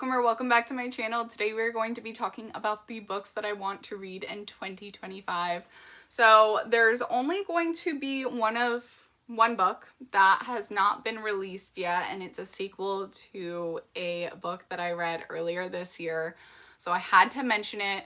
welcome back to my channel. Today we're going to be talking about the books that I want to read in 2025. So there's only going to be one book that has not been released yet, and it's a sequel to a book that I read earlier this year. So I had to mention it,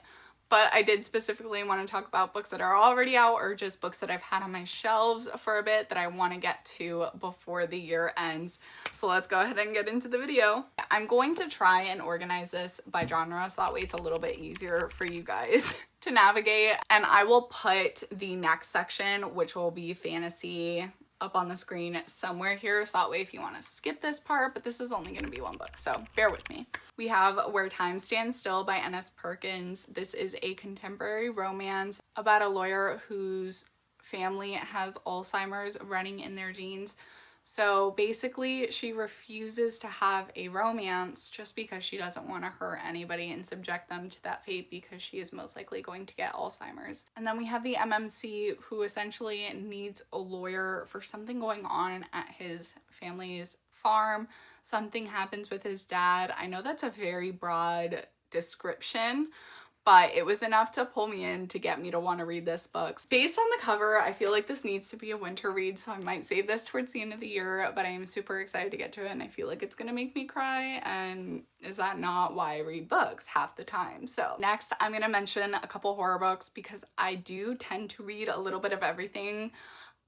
but I did specifically want to talk about books that are already out or just books that I've had on my shelves for a bit that I want to get to before the year ends. So let's go ahead and get into the video. I'm going to try and organize this by genre so that way it's a little bit easier for you guys to navigate. And I will put the next section, which will be fantasy, up on the screen somewhere here, so that way if you want to skip this part, but this is only going to be one book, so bear with me. We have Where Time Stands Still by N.S. Perkins. This is a contemporary romance about a lawyer whose family has Alzheimer's running in their genes. So basically she refuses to have a romance just because she doesn't want to hurt anybody and subject them to that fate because she is most likely going to get Alzheimer's. And then we have the MMC, who essentially needs a lawyer for something going on at his family's farm. Something happens with his dad. I know that's a very broad description, but it was enough to pull me in to get me to want to read this book. Based on the cover, I feel like this needs to be a winter read, so I might save this towards the end of the year, but I am super excited to get to it, and I feel like it's gonna make me cry, and is that not why I read books half the time? So next, I'm gonna mention a couple horror books because I do tend to read a little bit of everything.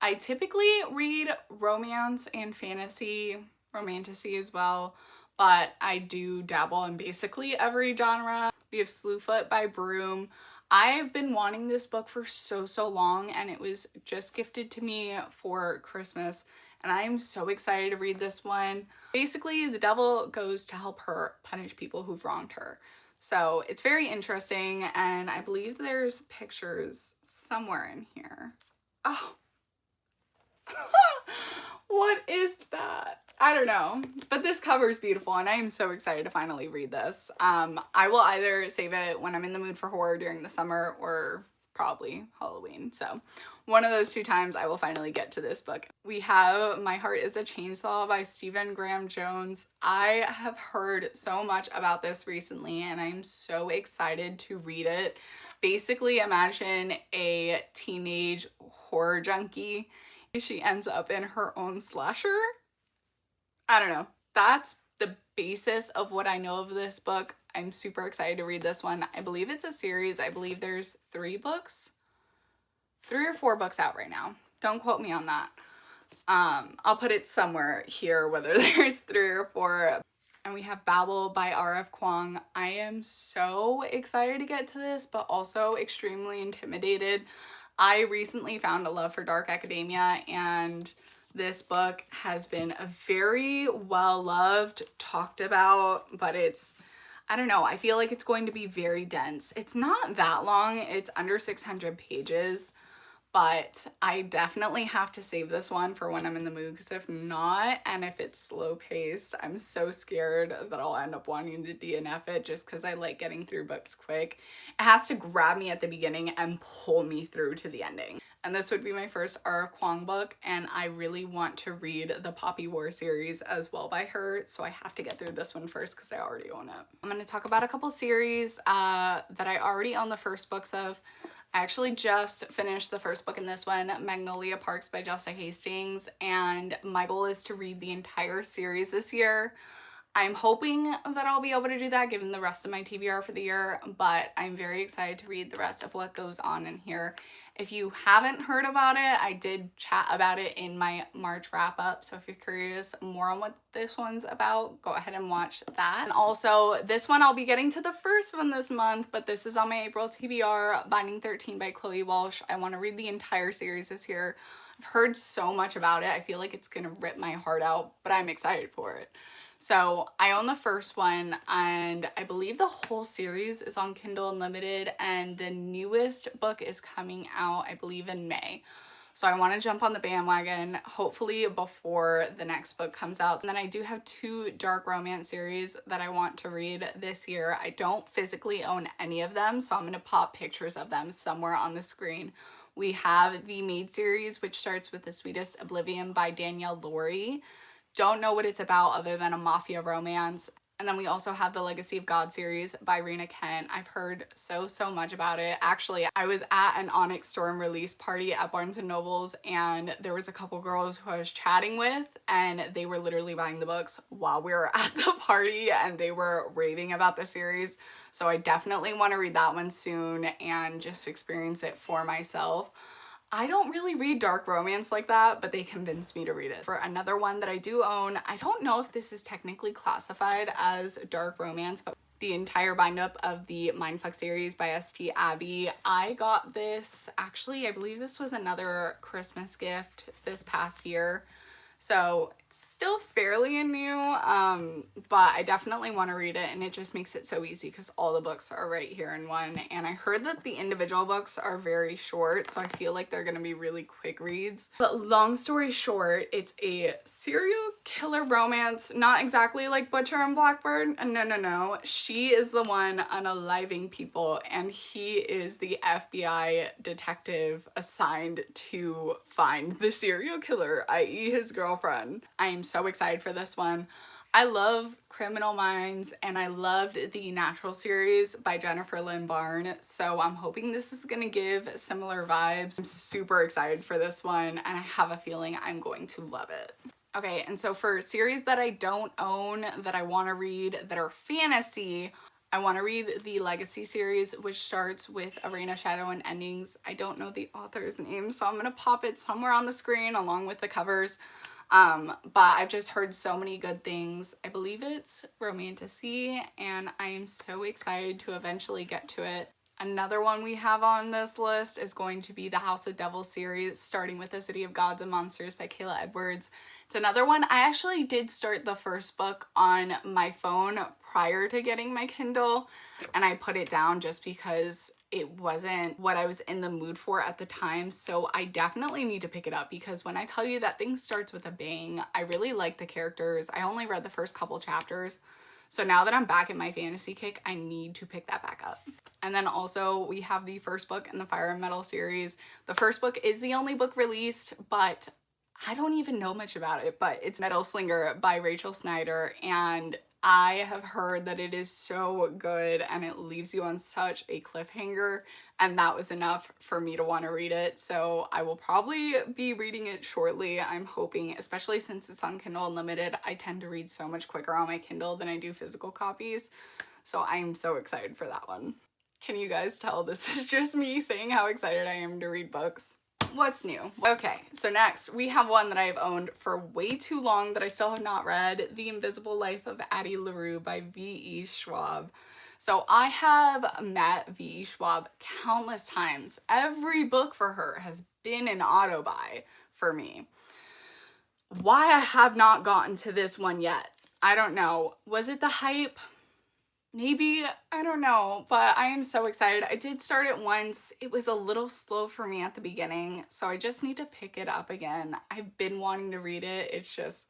I typically read romance and fantasy, romantasy as well, but I do dabble in basically every genre. We have Slewfoot by Broom. I've been wanting this book for so long, and it was just gifted to me for Christmas, and I am so excited to read this one. Basically, the devil goes to help her punish people who've wronged her. So it's very interesting, and I believe there's pictures somewhere in here. Oh. What is that? I don't know, but this cover is beautiful and I am so excited to finally read this. I will either save it when I'm in the mood for horror during the summer or probably Halloween. So one of those two times I will finally get to this book. We have My Heart is a Chainsaw by Stephen Graham Jones. I have heard so much about this recently and I'm so excited to read it. Basically, imagine a teenage horror junkie. She ends up in her own slasher. I don't know. That's the basis of what I know of this book. I'm super excited to read this one. I believe it's a series. I believe there's 3 or 4 books out right now. Don't quote me on that. I'll put it somewhere here, whether there's 3 or 4. And we have Babel by R.F. Kuang. I am so excited to get to this, but also extremely intimidated. I recently found a love for dark academia, and this book has been a very well loved, talked about, but I don't know, I feel like it's going to be very dense. It's not that long, it's under 600 pages, but I definitely have to save this one for when I'm in the mood, because if not, and if it's slow paced, I'm so scared that I'll end up wanting to DNF it just because I like getting through books quick. It has to grab me at the beginning and pull me through to the ending. And this would be my first R.F. Kuang book, and I really want to read the Poppy War series as well by her, so I have to get through this one first because I already own it. I'm going to talk about a couple series that I already own the first books of. I actually just finished the first book in this one, Magnolia Parks by Jessa Hastings, and my goal is to read the entire series this year. I'm hoping that I'll be able to do that given the rest of my TBR for the year, but I'm very excited to read the rest of what goes on in here. If you haven't heard about it, I did chat about it in my March wrap-up, so if you're curious more on what this one's about, go ahead and watch that. And also, this one I'll be getting to the first one this month, but this is on my April TBR, Binding 13 by Chloe Walsh. I want to read the entire series this year. I've heard so much about it. I feel like it's gonna rip my heart out, but I'm excited for it. So I own the first one, and I believe the whole series is on Kindle Unlimited, and the newest book is coming out, I believe, in May. So I want to jump on the bandwagon, hopefully before the next book comes out. And then I do have 2 dark romance series that I want to read this year. I don't physically own any of them, so I'm going to pop pictures of them somewhere on the screen. We have the Maid series, which starts with The Sweetest Oblivion by Danielle Laurie. Don't know what it's about other than a mafia romance. And then we also have the Legacy of God series by Raina Kent. I've heard so much about it. Actually, I was at an Onyx Storm release party at Barnes & Noble's, and there was a couple girls who I was chatting with, and they were literally buying the books while we were at the party, and they were raving about the series. So I definitely want to read that one soon and just experience it for myself. I don't really read dark romance like that, but they convinced me to read it. For another one that I do own, I don't know if this is technically classified as dark romance, but the entire bind up of the Mindfuck series by St. Abby. I got this, actually, I believe this was another Christmas gift this past year. So it's still fairly new, but I definitely want to read it, and it just makes it so easy because all the books are right here in one. And I heard that the individual books are very short, so I feel like they're gonna be really quick reads. But long story short, it's a serial killer romance, not exactly like Butcher and Blackbird. No. She is the one unaliving people, and he is the FBI detective assigned to find the serial killer, i.e. his girlfriend. I am so excited for this one. I love Criminal Minds, and I loved the Natural series by Jennifer Lynn Barn, so I'm hoping this is gonna give similar vibes. I'm super excited for this one, and I have a feeling I'm going to love it. Okay, and so for series that I don't own that I want to read that are fantasy, I want to read the Legacy series, which starts with Arena, Shadow, and Endings. I don't know the author's name, so I'm gonna pop it somewhere on the screen along with the covers. But I've just heard so many good things. I believe it's Romantasy, and I am so excited to eventually get to it. Another one we have on this list is going to be the House of Devils series, starting with The City of Gods and Monsters by Kayla Edwards. It's another one. I actually did start the first book on my phone prior to getting my Kindle, and I put it down just because it wasn't what I was in the mood for at the time. So I definitely need to pick it up, because when I tell you that thing starts with a bang, I really like the characters. I only read the first couple chapters. So now that I'm back in my fantasy kick, I need to pick that back up. And then also we have the first book in the Fire and Metal series. The first book is the only book released, but I don't even know much about it, but it's Metal Slinger by Rachel Snyder, and I have heard that it is so good and it leaves you on such a cliffhanger, and that was enough for me to want to read it. So I will probably be reading it shortly, I'm hoping, especially since it's on Kindle Unlimited. I tend to read so much quicker on my Kindle than I do physical copies. So I'm so excited for that one. Can you guys tell this is just me saying how excited I am to read books? What's new? Okay, so next we have one that I have owned for way too long that I still have not read, The Invisible Life of Addie LaRue by V.E. Schwab. So I have met V.E. Schwab countless times. Every book for her has been an auto buy for me. Why I have not gotten to this one yet, I don't know. Was it the hype? Maybe, I don't know, but I am so excited. I did start it once. It was a little slow for me at the beginning, so I just need to pick it up again. I've been wanting to read it. It's just,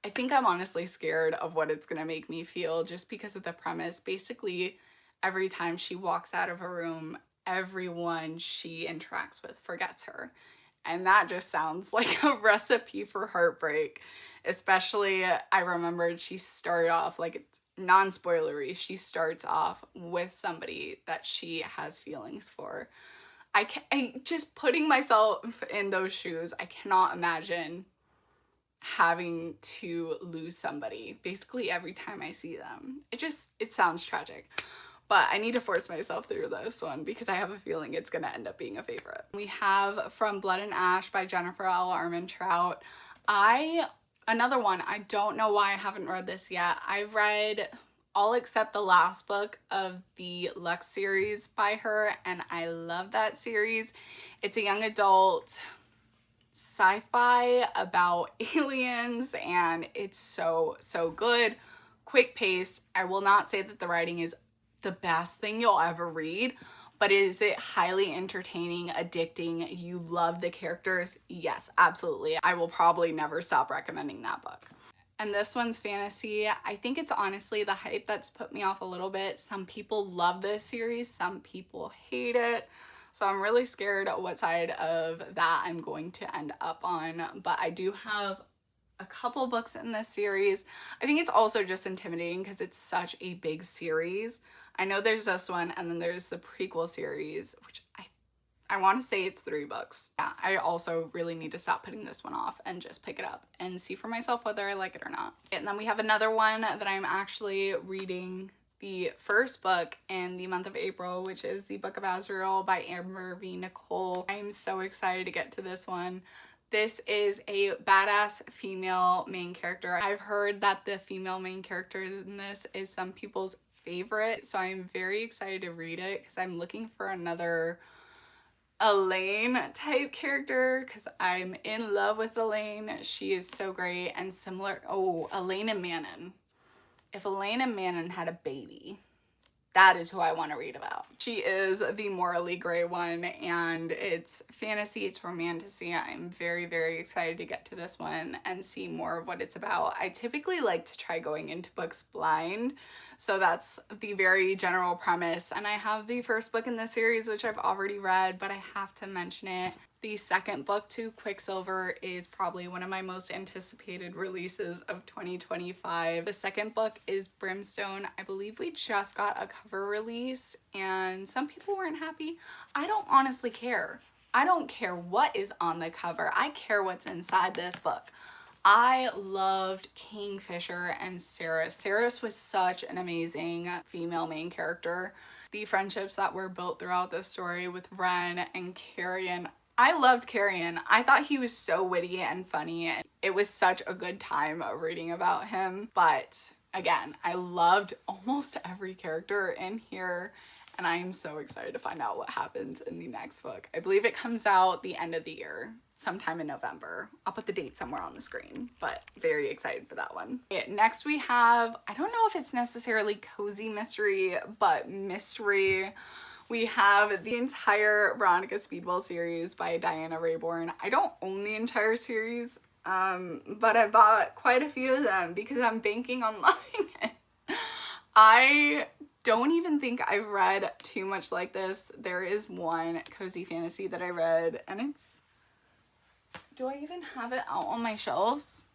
I think I'm honestly scared of what it's gonna make me feel just because of the premise. Basically, every time she walks out of a room, everyone she interacts with forgets her. And that just sounds like a recipe for heartbreak. Especially, I remembered she started off, like, it's non-spoilery, she starts off with somebody that she has feelings for. I just putting myself in those shoes, I cannot imagine having to lose somebody basically every time I see them. It sounds tragic. But I need to force myself through this one because I have a feeling it's gonna end up being a favorite. We have From Blood and Ash by Jennifer L. Armentrout. Another one, I don't know why I haven't read this yet. I've read all except the last book of the Lux series by her, and I love that series. It's a young adult sci-fi about aliens, and it's so good. Quick pace. I will not say that the writing is the best thing you'll ever read, but is it highly entertaining, addicting? You love the characters? Yes, absolutely. I will probably never stop recommending that book. And this one's fantasy. I think it's honestly the hype that's put me off a little bit. Some people love this series, some people hate it. So I'm really scared what side of that I'm going to end up on. But I do have a couple books in this series. I think it's also just intimidating because it's such a big series. I know there's this one and then there's the prequel series, which I want to say it's 3 books. Yeah, I also really need to stop putting this one off and just pick it up and see for myself whether I like it or not. And then we have another one that I'm actually reading the first book in the month of April, which is The Book of Azrael by Amber V. Nicole. I'm so excited to get to this one. This is a badass female main character. I've heard that the female main character in this is some people's favorite, so I'm very excited to read it because I'm looking for another Elaine type character because I'm in love with Elaine. She is so great and similar. Oh, Elaine and Manon. If Elaine and Manon had a baby, that is who I want to read about. She is the morally gray one, and it's fantasy, it's romantasy. I'm very, very excited to get to this one and see more of what it's about. I typically like to try going into books blind, so that's the very general premise. And I have the first book in this series, which I've already read, but I have to mention it. The second book to Quicksilver is probably one of my most anticipated releases of 2025. The second book is Brimstone. I believe we just got a cover release and some people weren't happy. I don't honestly care. I don't care what is on the cover. I care what's inside this book. I loved Kingfisher and Saris. Saris was such an amazing female main character. The friendships that were built throughout the story with Ren and Carrion. I loved Carrion. I thought he was so witty and funny. It was such a good time reading about him. But again, I loved almost every character in here. And I am so excited to find out what happens in the next book. I believe it comes out the end of the year, sometime in November. I'll put the date somewhere on the screen, but very excited for that one. Okay, next we have, I don't know if it's necessarily cozy mystery, but mystery. We have the entire Veronica Speedwell series by Diana Raybourn. I don't own the entire series, but I bought quite a few of them because I'm banking on loving it. I don't even think I've read too much like this. There is one cozy fantasy that I read, and it's... Do I even have it out on my shelves?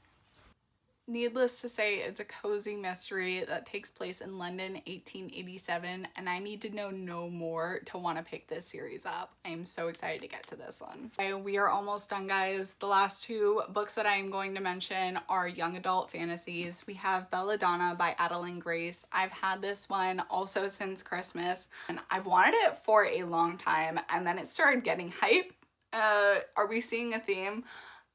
Needless to say, it's a cozy mystery that takes place in London, 1887, and I need to know no more to want to pick this series up. I am so excited to get to this one. Okay, we are almost done, guys. The last 2 books that I am going to mention are young adult fantasies. We have Belladonna by Adeline Grace. I've had this one also since Christmas, and I've wanted it for a long time, and then it started getting hype. Are we seeing a theme?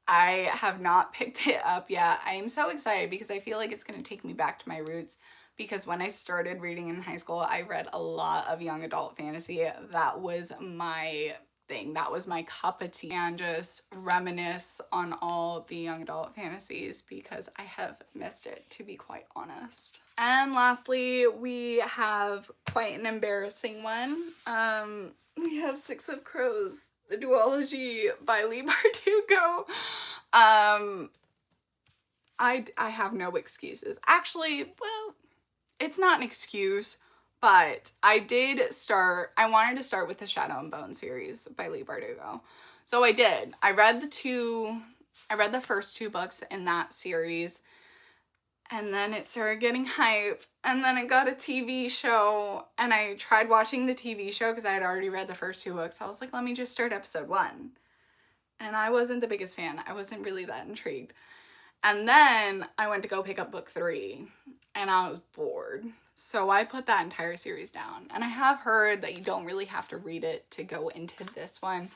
I have not picked it up yet. I am so excited because I feel like it's going to take me back to my roots, because when I started reading in high school, I read a lot of young adult fantasy. That was my thing. That was my cup of tea, and just reminisce on all the young adult fantasies because I have missed it, to be quite honest. And lastly, we have quite an embarrassing one. We have Six of Crows, the duology by Leigh Bardugo. I have no excuses. Actually, well, it's not an excuse, but I wanted to start with the Shadow and Bone series by Leigh Bardugo. So I did. I read the first 2 books in that series, and then it started getting hype, and then it got a TV show, and I tried watching the TV show because I had already read the first 2 books. I was like, let me just start episode 1. And I wasn't the biggest fan. I wasn't really that intrigued. And then I went to go pick up book 3, and I was bored. So I put that entire series down. And I have heard that you don't really have to read it to go into this one.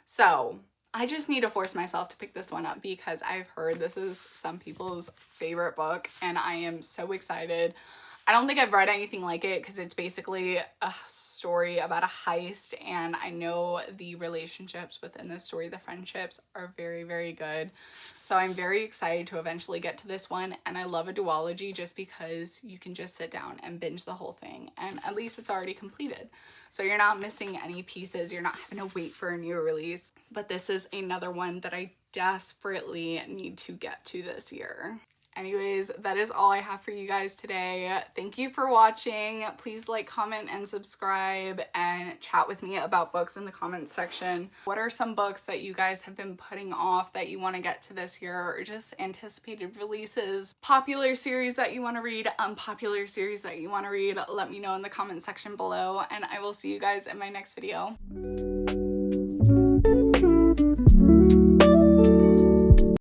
So I just need to force myself to pick this one up because I've heard this is some people's favorite book, and I am so excited. I don't think I've read anything like it because it's basically a story about a heist, and I know the relationships within the story, the friendships are very, very good. So I'm very excited to eventually get to this one, and I love a duology just because you can just sit down and binge the whole thing, and at least it's already completed. So you're not missing any pieces, you're not having to wait for a new release. But this is another one that I desperately need to get to this year. Anyways, that is all I have for you guys today. Thank you for watching. Please like, comment, and subscribe, and chat with me about books in the comments section. What are some books that you guys have been putting off that you want to get to this year, or just anticipated releases, popular series that you want to read, unpopular series that you want to read? Let me know in the comment section below, and I will see you guys in my next video.